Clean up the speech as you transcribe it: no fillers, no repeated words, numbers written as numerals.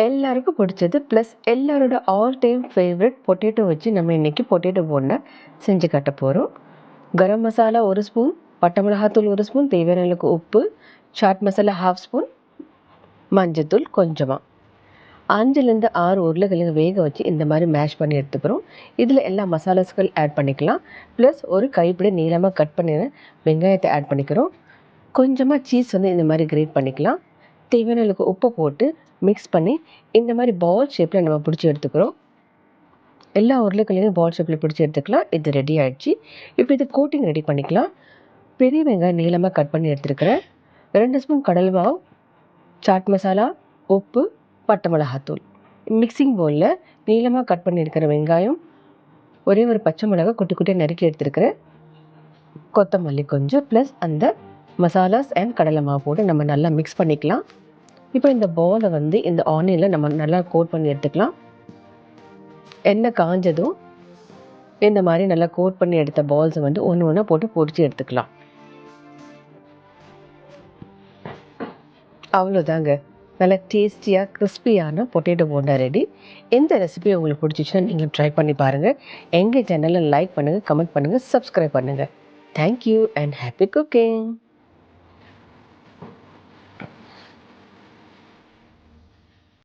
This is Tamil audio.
எல்லாருக்கும் பிடிச்சது ப்ளஸ் எல்லாரோட ஆல் டைம் ஃபேவரட் பொட்டேட்டோ வச்சு நம்ம இன்றைக்கி பொட்டேட்டோ போண்டா செஞ்சு காட்ட போகிறோம். கரம் மசாலா 1 ஸ்பூன், பட்டை மிளகாத்தூள் 1 ஸ்பூன், தேவையான அளவுக்கு உப்பு, சாட் மசாலா 1/2 ஸ்பூன், மஞ்சத்தூள் கொஞ்சமாக, 5லேருந்து 6 உருளைக்கிழங்கு வேக வச்சு இந்த மாதிரி மேஷ் பண்ணி எடுத்துக்கிறோம். இதில் எல்லா மசாலாஸ்கள் ஆட் பண்ணிக்கலாம். ப்ளஸ் ஒரு கைப்பிடி நீளமாக கட் பண்ணின வெங்காயத்தை ஆட் பண்ணிக்கிறோம். கொஞ்சமாக சீஸ் இந்த மாதிரி கிரேட் பண்ணிக்கலாம். தேவையான அளவுக்கு உப்பு போட்டு மிக்ஸ் பண்ணி இந்த மாதிரி பால் ஷேப்பில் நம்ம பிடிச்சி எடுத்துக்கிறோம். எல்லா உருளைக்கிழங்கையும் பால் ஷேப்பில் பிடிச்சி எடுத்துக்கலாம். இது ரெடி ஆகிடுச்சு. இப்போ இது கோட்டிங் ரெடி பண்ணிக்கலாம். பெரிய வெங்காயம் நீளமாக கட் பண்ணி எடுத்துருக்கிறேன். 2 ஸ்பூன் கடலை மாவு, சாட் மசாலா, உப்பு, பட்டை மிளகாத்தூள். மிக்சிங் பவுலில் நீளமாக கட் பண்ணியிருக்கிற வெங்காயம், ஒரே ஒரு பச்சை மிளகாய் குட்டி குட்டியாக நறுக்கி எடுத்துருக்கிறேன், கொத்தமல்லி கொஞ்சம், ப்ளஸ் அந்த மசாலாஸ் அண்ட் கடலை மாவு போட்டு நம்ம நல்லா மிக்ஸ் பண்ணிக்கலாம். இப்போ இந்த பாலை இந்த ஆனியனில் நம்ம நல்லா கோட் பண்ணி எடுத்துக்கலாம். எண்ணெய் காஞ்சதும் இந்த மாதிரி நல்லா கோட் பண்ணி எடுத்த பால்ஸை ஒன்று ஒன்றா போட்டு பொரிச்சு எடுத்துக்கலாம். அவ்வளோதாங்க, நல்லா டேஸ்டியாக கிறிஸ்பியான பொட்டேட்டோ போண்டா ரெடி. எந்த ரெசிபி உங்களுக்கு பிடிச்சிச்சுன்னா நீங்கள் ட்ரை பண்ணி பாருங்கள். எங்கள் சேனலை லைக் பண்ணுங்கள், கமெண்ட் பண்ணுங்கள், சப்ஸ்கிரைப் பண்ணுங்கள். Thank you and happy cooking.